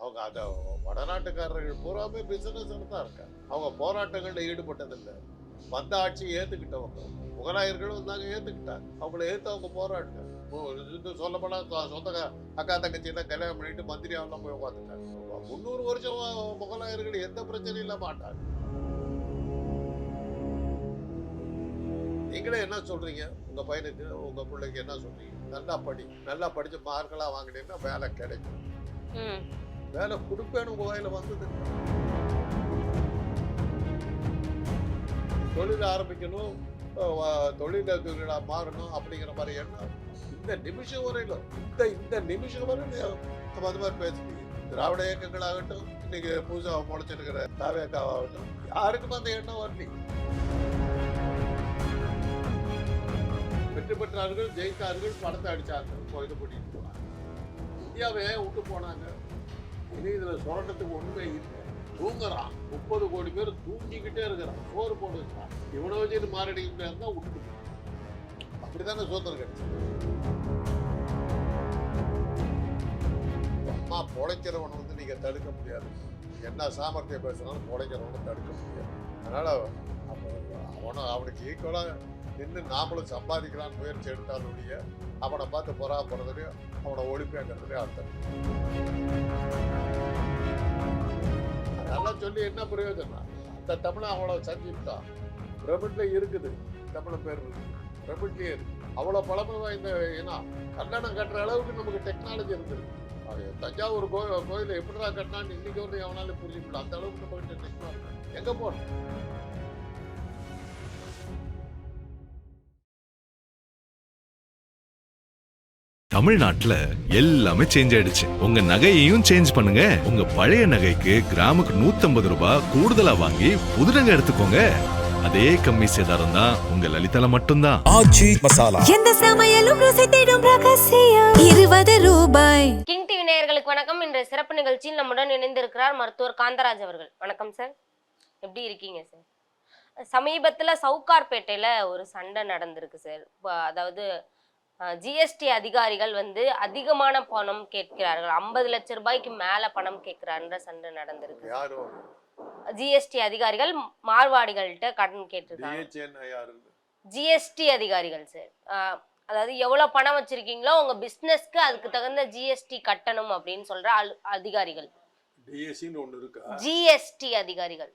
அவங்க அதை வடநாட்டுக்காரர்கள் பூராமே பிசினஸ்ல தான் இருக்காங்க. அவங்க போராட்டங்கள்ல ஈடுபட்டதில்லை. வந்த ஆட்சியை ஏத்துக்கிட்டவங்க. முகலாயர்களும் வந்தாங்க, ஏத்துக்கிட்டாங்க. அவங்கள ஏத்து அவங்க போராட்டம் சொல்லப்போனா சொந்த அக்கா தங்கச்சி எல்லாம் கல்யாணம் பண்ணிட்டு மந்திரியாவெல்லாம் போய் உட்காந்துட்டாங்க. 300 வருஷம் முகலாயர்கள் எந்த பிரச்சனையும் இல்லாம மாட்டாங்க. நீங்களே என்ன சொல்றீங்க? உங்க பையனுக்கு உங்க பிள்ளைக்கு என்ன சொல்றீங்க? நல்லா படிச்சு மார்க்கெல்லாம் வாங்கினீங்கன்னா வேலை கிடைக்கும். வேலை கொடுப்பேன்னு உங்க வாயில வந்தது. தொழில் ஆரம்பிக்கணும், தொழில மாறணும் அப்படிங்கிற மாதிரி எண்ணம் இந்த நிமிஷம் வரையிலும் இந்த நிமிஷம் வரையிலும் நம்ம அது மாதிரி பேசுறீங்க. திராவிட இயக்கங்களாகட்டும், இன்னைக்கு புதுசா முளைச்சிருக்கிற தாவேக்காவாகட்டும், யாருக்கும் அந்த எண்ணம் வரல. வெற்றி பெற்றார்கள், ஜெயித்தார்கள், பணத்தை அடிச்சாங்க, இது பண்ணிட்டு போனாங்க. இந்தியாவை விட்டு போனாங்க. இனி இதுல சுரண்டத்துக்கு ஒண்ணுமே இல்லை. தூங்குறான், 30 கோடி பேர் தூங்கிக்கிட்டே இருக்கிறான், சோறு போட்டு வச்சான். இவனை வச்சுட்டு மாரடிக்க முடியாதுதான் விட்டுட்டு போனான். அப்படித்தானே சுதந்திரம் கிடைச்சது. அம்மா பொழைக்கிறவனை வந்து நீங்க தடுக்க முடியாது. என்ன சாமர்த்தியம் பேசினாலும் பொழைக்கிறவனை தடுக்க முடியாது. அதனால அவனுக்கு ஈக்குவலா நின்று நாமளும் சம்பாதிக்கலான்னு முயற்சி எடுத்தாலுடைய அவனை பார்த்து பொறாப்படுறதுலையும் அவனை ஒழிப்பேங்கிறதுலையும் அர்த்தம். அதெல்லாம் சொல்லி என்ன பிரயோஜனம்? அந்த தமிழை அவ்வளோ செஞ்சுட்டான். பிரபட்ல இருக்குது, தமிழ் பேர் இருக்கு, பிரபட்லேயே இருக்கு. அவ்வளோ பழமை வாய்ந்த ஏன்னா கட்டணம் கட்டுற அளவுக்கு நமக்கு டெக்னாலஜி இருக்குது. தஞ்சாவூர் கோயிலை எப்படிதான் கட்டினான்னு இன்னைக்கு வந்து எவனாலும் புரிஞ்சுக்கலாம். அந்த அளவுக்கு நம்ம கிட்ட டெக்னாலஜி எங்க போனோம்? தமிழ்நாட்டுல எல்லாமே சேஞ்ச் ஆயிடுச்சு. உங்க நகையையும் சேஞ்ச் பண்ணுங்க. உங்க பழைய நகைக்கு கிராமுக்கு 150 ரூபாய் கூடுதலா வாங்கி புது நகை எடுத்துக்கோங்க. அதே கம்மி சேதாரம் தான் உங்க லலிதால மட்டும்தான். ஆச்சி மசாலா, எந்த சமையலும் ருசி தேடும் ரகசியம் 20 ரூபாய். கிங் டிவி நேயர்களுக்கு வணக்கம். இன்றைய சிறப்பு நிகழ்ச்சியில் நம்முடன் இணைந்திருக்கிறார் மருத்துவர் காந்தராஜ் அவர்கள். வணக்கம் சார், எப்படி இருக்கீங்க சார்? சமீபத்துல சவுகார்பேட்டையில ஒரு சண்டை நடந்திருக்கு சார். அதாவது ஜிஎஸ்டி அதிகாரிகள் வந்து அதிகமான பணம் கேட்கிறார்கள், 50 லட்சம் ரூபாய்க்கு மேல பணம் கேட்கிறாருன்ற சண்டை நடந்திருக்கு. ஜிஎஸ்டி அதிகாரிகள் மார்வாடிகள்கிட்ட கடன் கேட்டிருக்காங்க. ஜிஎஸ்டி அதிகாரிகள் சார், அதாவது எவ்வளவு பணம் வச்சிருக்கீங்களோ உங்க பிசினஸ்க்கு அதுக்கு தகுந்த ஜிஎஸ்டி கட்டணும் அப்படின்னு சொல்ற அதிகாரிகள். ஜிஎஸ்டி அதிகாரிகள்.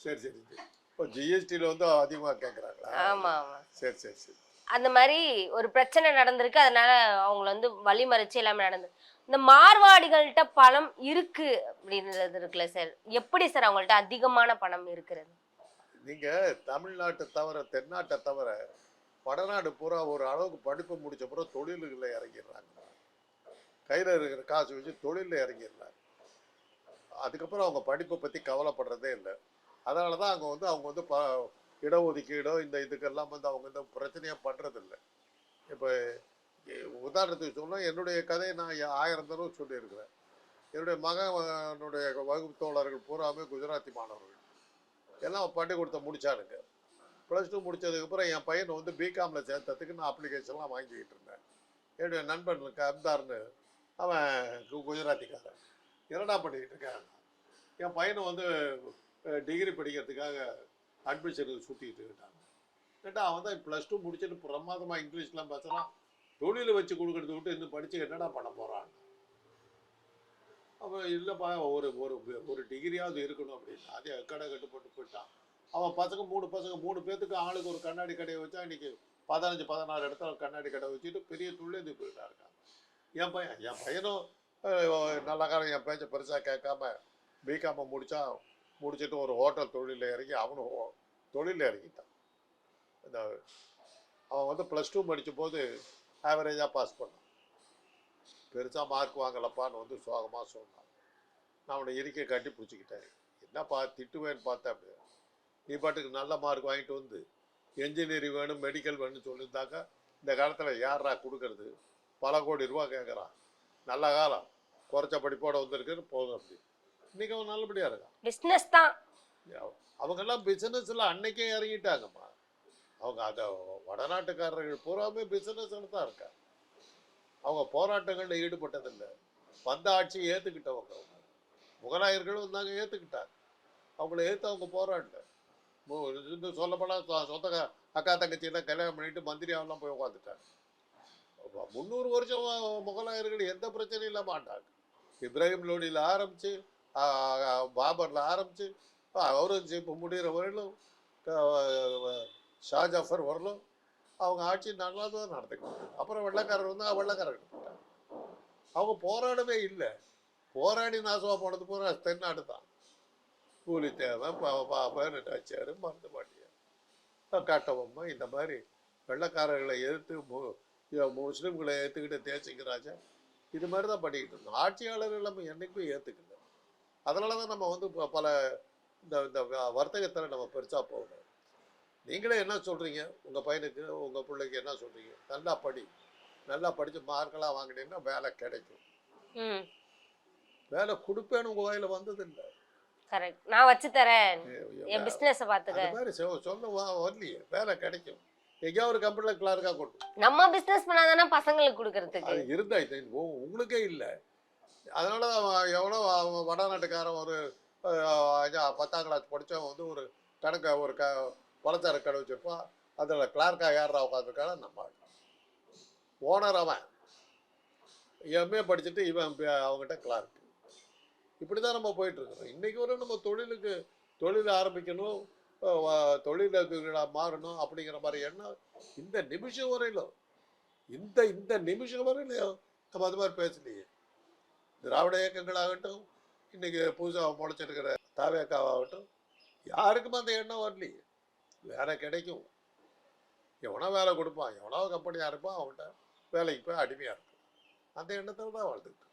சரி இப்போ ஜிஎஸ்டில வந்து அதிகமாக கேட்குறாங்களா? ஆமா ஆமா. சரி அந்த மாதிரி ஒரு பிரச்சனை நடந்திருக்கு. அதனால அவங்கள வந்து வழிமறிச்சு எல்லாமே நடந்தது. இந்த மார்வாடிகள்கிட்ட பணம் இருக்கு அப்படின்றது இருக்குல்ல சார், எப்படி சார் அவங்கள்ட்ட அதிகமான பணம் இருக்கிறது? நீங்க தமிழ்நாட்டை தவிர தென்னாட்டை தவிர வடநாடு பூரா ஒரு அளவுக்கு படிப்பு முடிச்ச பிறகு தொழில்களில் இறங்கிடுறாங்க. கையில் இருக்கிற காசு வச்சு தொழிலில் இறங்கிடுறாங்க. அதுக்கப்புறம் அவங்க படிப்பை பற்றி கவலைப்படுறதே இல்லை. அதனால தான் அவங்க வந்து இடஒதுக்கீடோ இந்த இதுக்கெல்லாம் வந்து அவங்க இந்த பிரச்சனையாக பண்ணுறதில்லை. இப்போ உதாரணத்துக்கு சொன்னால் என்னுடைய கதையை நான் 1000 தடவை சொல்லியிருக்கிறேன். என்னுடைய மகனுடைய வகுப்பு தோழர்கள் பூராமே குஜராத்தி மாணவர்கள் எல்லாம் பள்ளிக்கூடத்தை முடித்தானுங்க. +2 முடித்ததுக்கப்புறம் என் பையனை வந்து பிகாமில் சேர்த்ததுக்கு நான் அப்ளிகேஷன்லாம் வாங்கிக்கிட்டு இருந்தேன். என்னுடைய நண்பனுக்கு அப்தார்னு அவன் குஜராத்திக்காரன். என்னடா பண்ணிக்கிட்டு இருக்கேன்? என் பையனை வந்து டிகிரி படிக்கிறதுக்காக அட்மிஷனுக்கு சுற்றிக்கிட்டு இருக்காங்க. கேட்டால் அவன் தான் +2 முடிச்சுட்டு பிரமாதமாக இங்கிலீஷ்லாம் பேசுகிறான். தொழிலை வச்சு கொடுக்கறத விட்டு இன்னும் படித்து என்னடா பண்ண போகிறான்? அவன் இல்லைப்பா, ஒரு டிகிரியாவது இருக்கணும் அப்படின்னு அதே கடை கட்டுப்பட்டு போயிட்டான். அவன் பசங்க 3 பேர்த்துக்கு ஆளுக்கு ஒரு கண்ணாடி கடையை வச்சா இன்னைக்கு 15-16 இடத்துல கண்ணாடி கடை வச்சுட்டு பெரிய துள்ளேந்து போயிட்டா இருக்காங்க. என் பையனும் நல்ல காலம் என் பேச்சை பெருசாக கேட்காம பிகாம முடிச்சுட்டு ஒரு ஹோட்டல் தொழிலில் இறங்கி அவனும் தொழிலில் இறங்கிட்டான். அவன் வந்து +2 படித்த போது ஆவரேஜாக பாஸ் பண்ணான். பெருசாக மார்க் வாங்கலப்பான்னு வந்து சோகமாக சொன்னான். நான் அவனை இருக்கை காட்டி பிடிச்சிக்கிட்டேன். என்னப்பா திட்டுவேன்னு பார்த்தேன். அப்படி நீ பாட்டுக்கு நல்ல மார்க் வாங்கிட்டு வந்து என்ஜினியரிங் வேணும் மெடிக்கல் வேணும்னு சொல்லியிருந்தாக்கா இந்த காலத்தில் யாரா கொடுக்கறது? பல கோடி ரூபா கேட்குறான். நல்ல காலம், குறைச்ச படிப்போடு வந்திருக்குன்னு போதும். அப்படி இன்னைக்கு அவன் நல்லபடியா இருக்கான். பிசினஸ் தான். அவங்க எல்லாம் பிசினஸ்ல அன்னைக்கே இறங்கிட்டாங்கம்மா. அவங்க அதை வடநாட்டுக்காரர்கள் பூராமே பிசினஸ்ல தான் இருக்காங்க. அவங்க போராட்டங்கள்ல ஈடுபட்டதில்லை. வந்த ஆட்சியை ஏற்றுக்கிட்டவங்க அவங்க. முகலாயர்களும் வந்தாங்க, ஏற்றுக்கிட்டாங்க. அவங்கள ஏற்று அவங்க போராடல. இன்னும் சொல்லப்போனால் சொந்த அக்கா தங்கச்சியெல்லாம் கல்யாணம் பண்ணிட்டு மந்திரியாவெல்லாம் போய் உட்காந்துட்டாங்க. 300 வருஷம் முகலாயர்கள் எந்த பிரச்சனையும் இல்லாமல் ஆண்டாங்க. இப்ராஹிம் லோடியில் ஆரம்பித்து, பாபரில் ஆரம்பித்து, அவுரங்கசீப் முடிகிற வரையிலும், ஷாஜாஃபர் வரலும் அவங்க ஆட்சி நல்லா தான் நடந்துக்கிட்டாங்க. அப்புறம் வெள்ளைக்காரர் வந்து வெள்ளைக்காரர்கள் போட்டாங்க. அவங்க போராடவே இல்லை. போராடி நாசமாக போனது பூரா தென்னாடு தான். பூலித்தேவன், பதினெட்டாச்சியார், மருந்து பாண்டியன், கட்டபொம்மை, இந்த மாதிரி வெள்ளைக்காரர்களை எதிர்த்து முஸ்லீம்களை ஏற்றுக்கிட்டு தேசிங்க ராஜா, இது மாதிரி தான் பண்ணிக்கிட்டு இருந்தோம். ஆட்சியாளர்கள் நம்ம என்றைக்குமே ஏற்றுக்கல. அதனால தான் நம்ம வந்து பல இந்த வர்த்தகத்தில் நம்ம பெருசாக போகணும். நீங்களே என்ன சொல்கிறீங்க? உங்கள் பையனுக்கு உங்கள் பிள்ளைக்கு என்ன சொல்கிறீங்க? நல்லா படி, நல்லா படித்து மார்க்கெல்லாம் வாங்கினீங்கன்னா வேலை கிடைக்கும். வேலை கொடுப்பேன்னு உங்கள் வாயில் வந்ததில்லை. கரெக்ட், நான் வச்சு தரேன், என் பிசினஸ் பாத்துக்க, அது மாதிரி சொல்ல வரலையே. வேலை கிடைக்கும். எங்கேயா ஒரு கம்பெனியில் கிளார்க்காக கொண்டு நம்ம பிசினஸ் பண்ணாதானே பசங்களுக்கு கொடுக்கறதுக்கு. அது இருந்தா உங்களுக்கே இல்லை. அதனால எவ்வளோ வடநாட்டுக்காரன் ஒரு 10ஆம் கிளாஸ் படித்தவன் வந்து ஒரு கணக்கை ஒரு பலச்சார கடை வச்சுருப்பான். அதில் கிளார்க்காக யாரா உட்காந்துருக்கான நம்ம ஓனர். அவன் எம்ஏ படிச்சுட்டு இவன் அவங்ககிட்ட கிளார்க்கு. இப்படி தான் நம்ம போயிட்டுருக்குறோம். இன்றைக்கி வரை நம்ம தொழில் ஆரம்பிக்கணும், தொழிலாக மாறணும் அப்படிங்கிற மாதிரி எண்ணம் இந்த நிமிஷம் வரையிலும் இந்த நிமிஷம் வரையிலும் நம்ம அது மாதிரி பேசலையே. திராவிட இயக்கங்களாகட்டும், இன்றைக்கி புதுசாக முளைச்சிருக்கிற தாவேக்காவாகட்டும், யாருக்குமே அந்த எண்ணம் வரலையே. வேலை கிடைக்கும், எவனோ வேலை கொடுப்பான், எவனோ கம்பெனியாக இருப்பான், அவன்கிட்ட வேலைக்கு போய் அடிமையாக இருக்கும். அந்த எண்ணத்தில் தான் வாழ்ந்துக்கிட்டு.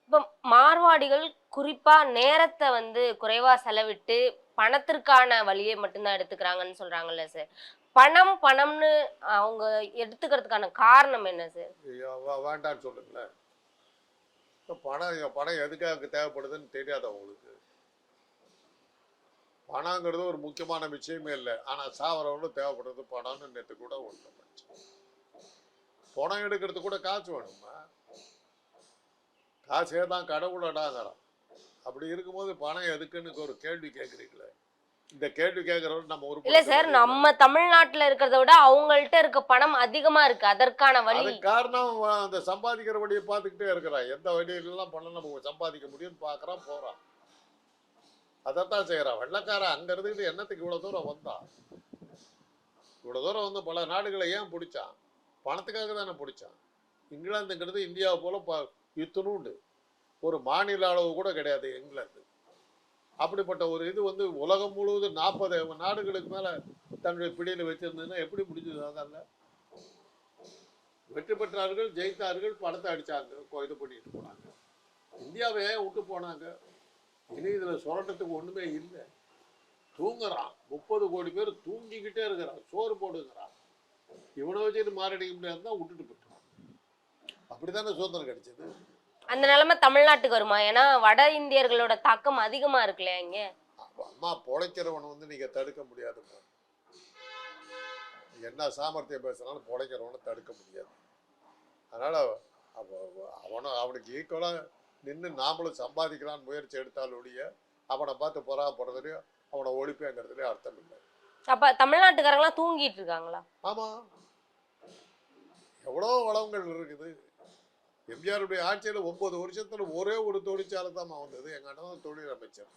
இப்போ மார்வாடிகள் குறிப்பா நேரத்தை வந்து குறைவா செலவிட்டு பணத்திற்கான வழியை மட்டும்தான் எடுத்துக்கிறாங்கன்னு சொல்றாங்கல்ல சார். பணம்னு அவங்க எடுத்துக்கிறதுக்கான காரணம் என்ன சார்? வேண்டான்னு சொல்லுங்களேன். பணம் எதுக்காக தேவைப்படுதுன்னு தெரியாது அவங்களுக்கு. பணங்கிறது ஒரு முக்கியமான விஷயமே இல்லை. ஆனால் சாவரவங்களும் தேவைப்படுறது பணம்னு நேற்று கூட ஒன்று. பணம் எடுக்கிறது கூட காசு வேணுமா? காசே தான் கடவுளடாங்கிறான். அப்படி இருக்கும்போது பணம் எதுக்குன்னு ஒரு கேள்வி கேட்குறீங்களே. இந்த கேள்வி கேட்கறவங்க நம்ம ஒரு இல்ல சார், நம்ம தமிழ்நாட்டுல இருக்கிறத விட அவங்கள்ட்ட இருக்க பணம் அதிகமா இருக்கு. அதற்கான வழி காரணம் அந்த சம்பாதிக்கிற வழியை பார்த்துக்கிட்டே இருக்கிறான். எந்த வழியிலாம் பணம் நம்ம சம்பாதிக்க முடியும்னு பார்க்குறான், போறான், அதைத்தான் செய்யறான். வெள்ளைக்காரன் அங்க இருந்துக்கிட்டு என்னத்துக்கு இவ்வளவு தூரம் வந்தான்? இவ்வளவு தூரம் வந்து பல நாடுகளை ஏன் பிடிச்சான்? பணத்துக்காக தானே பிடிச்சான். இங்கிலாந்துங்கிறது இந்தியாவை போல இத்தனூண்டு, ஒரு மாநில அளவு கூட கிடையாது இங்கிலாந்து. அப்படிப்பட்ட ஒரு இது வந்து உலகம் முழுவதும் 40 நாடுகளுக்கு மேலே தன்னுடைய பிடியில் வச்சிருந்ததுன்னா எப்படி முடிஞ்சது? அதல்ல, வெற்றி பெற்றார்கள், ஜெயித்தார்கள், பணத்தை அடித்தாங்க, இது பண்ணிட்டு போனாங்க. இந்தியாவை விட்டு போனாங்க. இனி இதில் சுரண்டத்துக்கு ஒன்றுமே இல்லை. தூங்குறான், 30 கோடி பேர் தூங்கிக்கிட்டே இருக்கிறான், சோறு போடுங்கிறான். இவனை வச்சுட்டு மாரடிக்க முடியாதுதான் விட்டுட்டு போயிட்டான். அப்படித்தானே சுதந்திரம் கிடைச்சது. அந்த நிலைமை தமிழ்நாட்டுக்கு வருமா? ஏன்னா வட இந்தியர்களோட தாக்கம் அதிகமா இருக்குல்லையா இங்க. அம்மா பொழைக்கிறவனை வந்து நீங்க தடுக்க முடியாதுமா. என்ன சாமர்த்தியம் பேசினாலும் பொழைக்கிறவனை தடுக்க முடியாது. அதனால அவனுக்கு ஈக்குவலா நின்று நாமளும் சம்பாதிக்கலான்னு முயற்சி எடுத்தாலுடைய அவனை பார்த்து பொறாப்படுறதுலையும் அவனை ஒழிப்பேங்கிறதுலையும் அர்த்தம் இல்லை. அப்ப தமிழ்நாட்டுக்காரங்களாம் தூங்கிட்டு இருக்காங்களா? ஆமா, எவ்வளோ வளங்கள் இருக்குது. எம்ஜிஆருடைய ஆட்சியில் 9 வருஷத்துல ஒரே ஒரு தொழிற்சாலை தான் வந்தது. எங்கள் அண்ணன் தொழில் அமைச்சர்.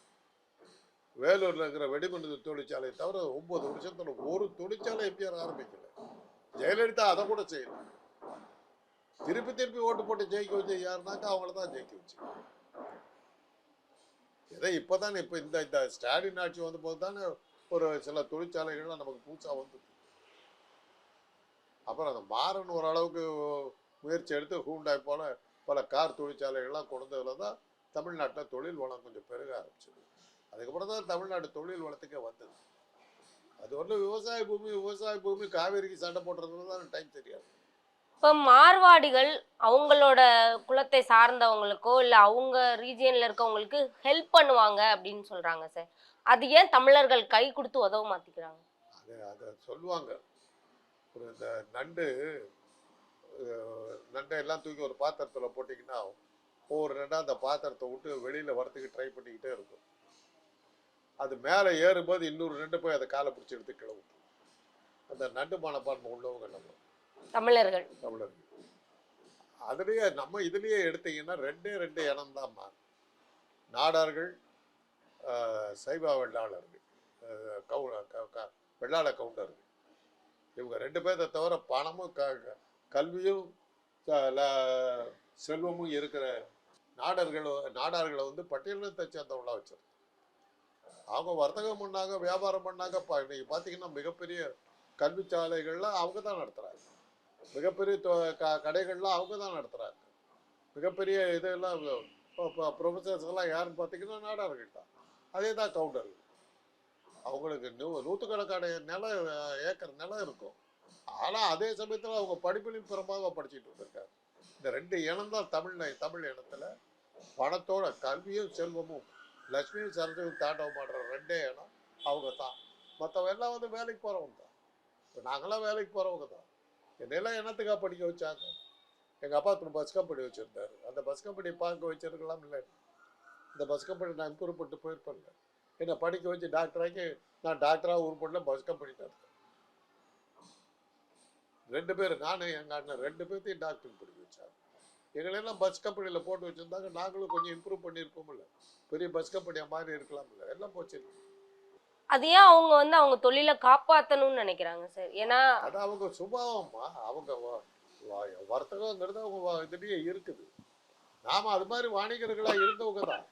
வேலூரில் இருக்கிற வெடிமருந்து தொழிற்சாலையை தவிர 9 வருஷத்துல ஒரு தொழிற்சாலை எம்ஜிஆர் ஆரம்பிக்கல. ஜெயலலிதா அதை கூட செய்யல. திருப்பி ஓட்டு போட்டு ஜெயிக்க வச்சு யாருனாக்கா அவங்கள தான் ஜெயிக்க வச்சு. இதை இப்போதானே இந்த ஸ்டாலின் ஆட்சி வந்த போது தானே ஒரு சில தொழிற்சாலைகள்லாம் நமக்கு புதுசாக வந்தது. அப்புறம் அந்த மாறன் ஓரளவுக்கு முயற்சி எடுத்து ஹூண்டாய் போல பல கார் தொழிற்சாலைகள்லாம் கொண்டதில் தான் தமிழ்நாட்டில் தொழில் வளம் கொஞ்சம் பெருக ஆரம்பிச்சது. அதுக்கப்புறம் தான் தமிழ்நாடு தொழில் வளத்துக்கே வந்தது. அது ஒன்றும் விவசாய பூமி காவேரிக்கு சண்டை போடுறதுல தான் டைம் தெரியாது. இப்போ மார்வாடிகள் அவங்களோட குலத்தை சார்ந்தவங்களுக்கோ இல்லை அவங்க ரீஜியனில் இருக்கவங்களுக்கு ஹெல்ப் பண்ணுவாங்க அப்படின்னு சொல்கிறாங்க சார். அது ஏன் தமிழர்கள் கை கொடுத்து உதவ மாற்றிக்கிறாங்க? அதை சொல்லுவாங்க. ஒரு இந்த நண்டை எல்லாம் தூக்கி ஒரு பாத்திரத்தில் போட்டிங்கன்னா ஒவ்வொரு ரெண்டாக அந்த பாத்திரத்தை விட்டு வெளியில் வரத்துக்கு ட்ரை பண்ணிக்கிட்டே இருக்கும். அது மேலே ஏறும்போது இன்னொரு நண்டு போய் அதை காலை பிடிச்சி எடுத்து கிளவும். அந்த நண்டு மனப்பான்மை உள்ளவங்க நம்ம தமிழர்கள். தமிழர்கள். அதுலேயே நம்ம இதுலேயே எடுத்தீங்கன்னா ரெண்டு இனம்தான்மா. நாடார்கள், சைவ வெள்ளாளர்கள், வெள்ளாள கவுண்டர்கள். இவங்க 2 பேர்த்த தவிர பணமும் கல்வியும் செல்வமும் இருக்கிற நாடார்களை வந்து பட்டியலினத்தை சேர்ந்தவங்களா வச்சிருக்காங்க. அவங்க வர்த்தகம் பண்ணாங்க, வியாபாரம் பண்ணாங்க. இன்னைக்கு பார்த்தீங்கன்னா மிகப்பெரிய கல்வி சாலைகள்லாம் அவங்க தான் நடத்துகிறாங்க. மிகப்பெரிய கடைகள்லாம் அவங்க தான் நடத்துகிறாங்க. மிகப்பெரிய இதெல்லாம் ப்ரொஃபஸர்ஸ்லாம் யாருன்னு பார்த்தீங்கன்னா நாடார்கள் தான். அதே தான் கவுண்டர்கள். அவங்களுக்கு நூற்றுக்கணக்கான ஏக்கர் நிலம் இருக்கும். ஆனால் அதே சமயத்தில் அவங்க படிப்பிலையும் பிறமாக படிச்சுட்டு வந்திருக்காங்க. இந்த 2 இனம் தான் தமிழ் இனத்தில் பணத்தோட கல்வியும் செல்வமும் லட்சுமியும் சரஸ்வதியும் தாண்டவம் பண்ணுற 2 இனம் அவங்க தான். மற்றவங்க எல்லாம் வந்து வேலைக்கு போகிறவங்க தான். இப்போ நாங்களாம் வேலைக்கு போகிறவங்க தான். என்னெல்லாம் இனத்துக்காக படிக்க வச்சாங்க. எங்கள் அப்பா பஸ் கம்பெனி வச்சுருந்தாரு. அந்த பஸ் கம்பெனி பார்க்க வச்சிருக்கலாம் இல்லை. இந்த பஸ் கம்பெனி நான் இம்ப்ரூவ் பண்ணிட்டு போயிருப்பேன். என்னை படிக்க வச்சு டாக்டராக்கி நான் டாக்டராக உருப்படல, பஸ் கம்பெனி தான் இருக்கேன். 2 பேர், நானும் எங்கள் அண்ணன் 2 பேர்த்தையும் டாக்டருக்கு படிக்க வச்சாங்க. எங்களெல்லாம் பஸ் கம்பெனியில் போட்டு வச்சுருந்தாங்க. நாங்களும் கொஞ்சம் இம்ப்ரூவ் பண்ணியிருப்போம்ல, பெரிய பஸ் கம்பெனியாக மாதிரி இருக்கலாம்ல. எல்லாம் போச்சு. அது ஏன் அவங்க வந்து அவங்க தொழிலை காப்பாற்றணும்னு நினைக்கிறாங்க சார்? ஏன்னா அது அவங்க சுபாவமா. அவங்க வர்த்தகங்கிறது அவங்க இதுலேயே இருக்குது. நாம் அது மாதிரி வாணிகர்களாக இருந்தவங்க தான்.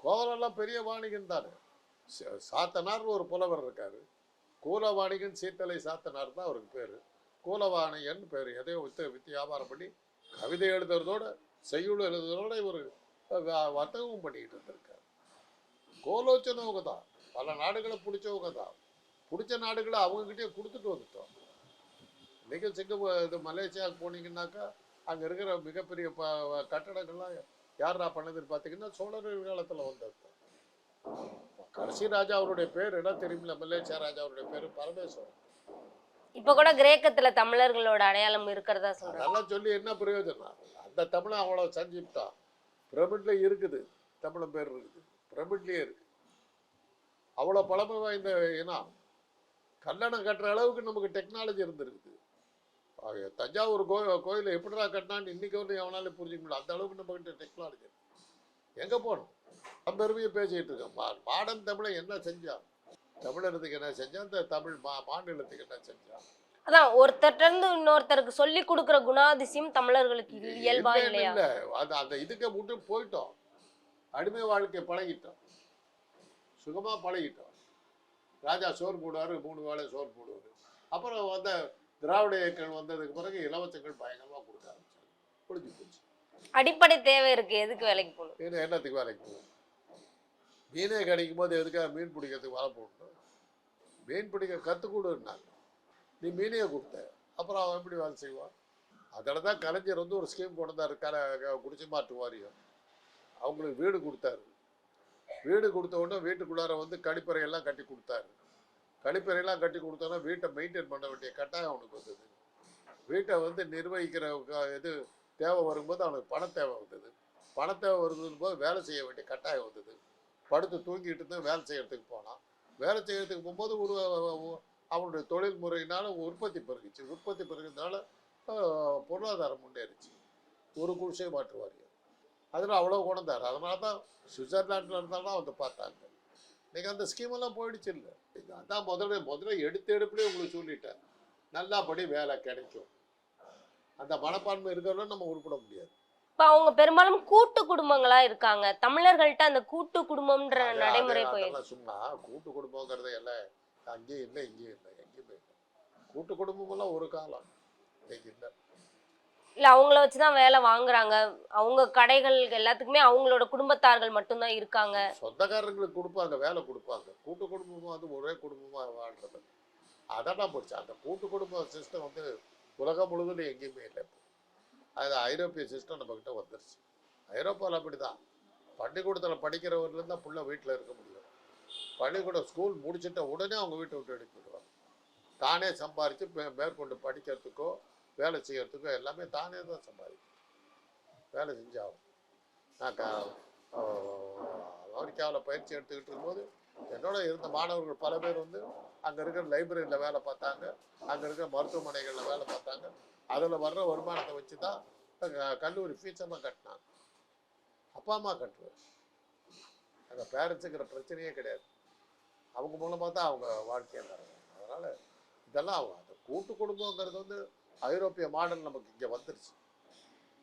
கோவலெல்லாம் பெரிய வாணிகன் தானே. சாத்தனார்னு ஒரு புலவர் இருக்காரு. கூலவாணிகன் சீத்தலை சாத்தனார் தான் அவருக்கு பேர். கூலவாணிகன் பேர். எதையோ வித்து வியாபாரம் பண்ணி கவிதை எழுதுறதோட செய்யுள் எழுதுறதோட இவர் வர்த்தகமும் பண்ணிக்கிட்டு இருந்திருக்காரு. கோலோச்சனவங்க தான். பல நாடுகளை பிடிச்சவங்க தான். பிடிச்ச நாடுகளை அவங்ககிட்டயே கொடுத்துட்டு வந்துட்டோம். இன்றைக்கி இது மலேசியாவுக்கு போனீங்கன்னாக்கா அங்கே இருக்கிற மிகப்பெரிய கட்டடங்கள்லாம் யாரா பண்ணதுன்னு பார்த்தீங்கன்னா சோழர்கள் காலத்தில் வந்தது. கடைசி ராஜா அவருடைய பேர் என்ன தெரியுமில்ல? மலேசியா ராஜா அவருடைய பேர் பரமேஸ்வரன். இப்ப கூட கிரேக்கத்துல தமிழர்களோட அடையாளம் இருக்கிறதா சொல்றாங்க. அதெல்லாம் சொல்லி என்ன பிரயோஜனம்? அந்த தமிழை அவ்வளோ செஞ்சுட்டான். பிரமிட்ல இருக்குது, தமிழன் பேர் இருக்குது, பிரமிட்லேயே இருக்கு. அவ்வளோ பழமை வாய்ந்த இனம். கல்லணம் கட்டுற அளவுக்கு நமக்கு டெக்னாலஜி இருந்திருக்குது. தஞ்சாவூர் கோயிலை எப்படிடா கட்டினான்னு இன்னைக்கு வந்து எவனாலும் புரிஞ்சுக்க முடியல. அந்த அளவுக்கு நம்மகிட்ட டெக்னாலஜி எங்கே போகணும்? நம்ம பெருமையை பேசிக்கிட்டு இருக்கோம். மாடர்ன் தமிழை என்ன செஞ்சான்? தமிழருக்கு என்ன செஞ்சான்? இந்த தமிழ் மாநிலத்துக்கு என்ன செஞ்சான்? அதான் ஒருத்தர் இருந்து இன்னொருத்தருக்கு சொல்லி கொடுக்குற குணாதிசயம் தமிழர்களுக்கு இயல்பா இல்லையா? இல்லை, அந்த இதுக்கு விட்டு போயிட்டோம். அடிமை வாழ்க்கையை பழகிட்டோம், சுகமாக பழகிட்டோம். ராஜா சோறு போடுவார், 3 வேளை சோறு போடுவார். அப்புறம் வந்த திராவிட இயக்கம் வந்ததுக்கு பிறகு இலவசங்கள் பயங்கரமாக கொடுக்க ஆரம்பிச்சாங்க. புரிஞ்சு போச்சு. அடிப்படை தேவை இருக்கு, எதுக்கு வேலைக்கு போகணும்? என்னத்துக்கு வேலைக்கு போகணும்? மீனே கிடைக்கும் போது எதுக்காக மீன் பிடிக்கிறதுக்கு வலை போடணும்? மீன் பிடிக்க கற்றுக்கூடுனாங்க. நீ மீனையே கொடுத்த, அப்புறம் அவன் எப்படி வேலை செய்வான்? அதில் தான் கலைஞர் வந்து ஒரு ஸ்கீம் கொண்டு வந்தார். குடிச்சு மாட்டு வாரியம். அவங்களுக்கு வீடு கொடுத்தாரு. வீடு கொடுத்த உடனே வீட்டுக்குள்ளார வந்து கழிப்பறையெல்லாம் கட்டி கொடுத்தாரு. கழிப்பறையெல்லாம் கட்டி கொடுத்தோன்னா வீட்டை மெயின்டைன் பண்ண வேண்டிய கட்டாயம் அவனுக்கு வந்தது. வீட்டை வந்து நிர்வகிக்கிற இது தேவை வரும்போது அவனுக்கு பண தேவை வந்தது. பண தேவை வருதுன்னு போது வேலை செய்ய வேண்டிய கட்டாயம் வந்தது. படுத்து தூங்கிட்டு இருந்து வேலை செய்யறதுக்கு போனான். வேலை செய்யறதுக்கு போகும்போது அவனுடைய தொழில் முறையினால உற்பத்தி பெருகிச்சு. உற்பத்தி பெருகிறதுனால பொருளாதாரம் முன்னேறிச்சு. ஒரு குடிசை மாற்று வாரியம் அதில் அவ்வளோ கொண்டார். அதனால தான் சுவிட்சர்லாண்டில் இருந்தாலும் வந்து பார்த்தாங்க. இன்றைக்கி அந்த ஸ்கீமெல்லாம் போயிடுச்சு. இல்லை, அதான் முதல்ல எடுப்புலேயே உங்களுக்கு சொல்லிட்டேன். நல்லா படி வேலை கிடைக்கும். அந்த மனப்பான்மை இருக்கிறவங்க நம்ம உருப்பட முடியாது. இப்போ அவங்க பெரும்பாலும் கூட்டு குடும்பங்களா இருக்காங்க. தமிழர்கள்ட்ட அந்த கூட்டு குடும்பம்ன்ற நடைமுறை போயிடுச்சு. சும்மா கூட்டு குடும்பங்கிறத எல்லாம் அங்கேயும் இல்லை, இங்கேயும் இல்லை, எங்கேயுமே இல்லை. கூட்டு குடும்பமெல்லாம் ஒரு காலம், இன்னைக்கு இல்லை. இல்லை, அவங்கள வச்சுதான் வேலை வாங்குறாங்க. அவங்க கடைகள் எல்லாத்துக்குமே அவங்களோட குடும்பத்தார்கள் மட்டும்தான் இருக்காங்க. சொந்தக்காரங்களுக்கு கொடுப்பாங்க, வேலை கொடுப்பாங்க. கூட்டு குடும்பமாக வந்து ஒரே குடும்பமாக வாழ்றது அதெல்லாம் போச்சு. அந்த கூட்டு குடும்ப சிஸ்டம் வந்து உலகம் முழுவதும் எங்கேயுமே இல்லை. அது ஐரோப்பிய சிஸ்டம் நம்மக்கிட்ட வந்துருச்சு. ஐரோப்பாவில் அப்படி தான். பள்ளிக்கூடத்தில் படிக்கிறவர்லேருந்து தான் புள்ள வீட்டில் இருக்க முடியும். பள்ளிக்கூடம் ஸ்கூல் முடிச்சுட்ட உடனே அவங்க வீட்டை விட்டு எடுத்துக்கிடுவாங்க. தானே சம்பாரித்து மேற்கொண்டு படிக்கிறதுக்கோ வேலை செய்கிறதுக்கோ எல்லாமே தானே தான் சம்பாதிக்கும். வேலை செஞ்சாகும். நான் அமெரிக்காவில் பயிற்சி எடுத்துக்கிட்டு இருக்கும்போது என்னோட இருந்த மாணவர்கள் பல பேர் வந்து அங்கே இருக்கிற லைப்ரரியில் வேலை பார்த்தாங்க, அங்கே இருக்கிற மருத்துவமனைகளில் வேலை பார்த்தாங்க. அதில் வர்ற வருமானத்தை வச்சு தான் கல்லூரி ஃபீஸெல்லாம் கட்டினாங்க. அப்பா அம்மா கட்டுறது, அங்கே பேரண்ட்ஸுங்கிற பிரச்சனையே கிடையாது. அவங்க மூலமாக தான் அவங்க வாழ்க்கையை நடக்கும். அதனால் இதெல்லாம் அவங்க அந்த கூட்டு குடும்பங்கிறது வந்து ஐரோப்பிய மாடல் நமக்கு இங்கே வந்துருச்சு.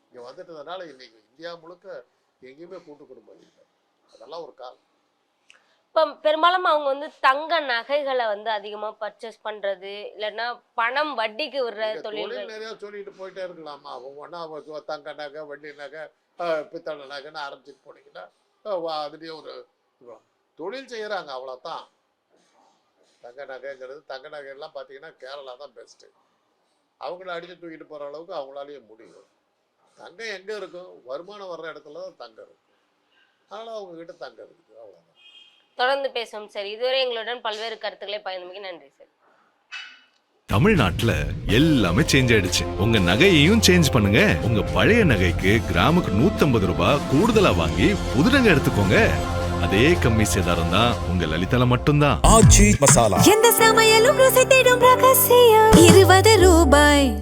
இங்கே வந்துட்டதுனால இன்னைக்கு இந்தியா முழுக்க எங்கேயுமே கூட்டு குடும்பம் இல்லை. அதெல்லாம் ஒரு காலம். இப்போ பெரும்பாலும் அவங்க வந்து தங்க நகைகளை வந்து அதிகமா பர்ச்சேஸ் பண்றது, இல்லைன்னா பணம் வட்டிக்கு விடுற தொழில்கள். தொழில் நிறையா சொல்லிட்டு போயிட்டே இருக்கலாமா? ஒவ்வொன்றா தங்க நகை, வெள்ளி நகை, பித்தளை நகைன்னு ஆரம்பிச்சுட்டு போனீங்கன்னா அதுலேயே ஒரு தொழில் செய்கிறாங்க, அவ்வளோதான். தங்க நகைங்கிறது, தங்க நகையெல்லாம் பார்த்தீங்கன்னா கேரளா தான் பெஸ்ட்டு. அவங்கள அடித்து தூக்கிட்டு போகிற அளவுக்கு அவங்களாலேயே முடியும். தங்கம் எங்கே இருக்கும்? வருமானம் வர்ற இடத்துல தான் தங்கம் இருக்கும். அதனால் அவங்கக்கிட்ட தங்கம் இருக்குது, அவ்வளோதான். தொடர்ந்து பேசுவோம் சார். இதுவரை எங்களுடன் பல்வேறு கருத்துக்களை பகிர்ந்தமைக்கு நன்றி சார். தமிழ்நாட்டுல எல்லாமே சேஞ்ச் ஆயிடுச்சு. உங்க நகையையும் சேஞ்ச் பண்ணுங்க. உங்க பழைய நகைக்கு கிராமுக்கு 150 ரூபாய் கூடுதலா வாங்கி புது நகை எடுத்துக்கோங்க. அதே கம்மி சேதாரம் தான் உங்க லலிதால மட்டும்தான். எந்த சமையலும் ருசி தேடும் ரகசியம் 20 ரூபாய்.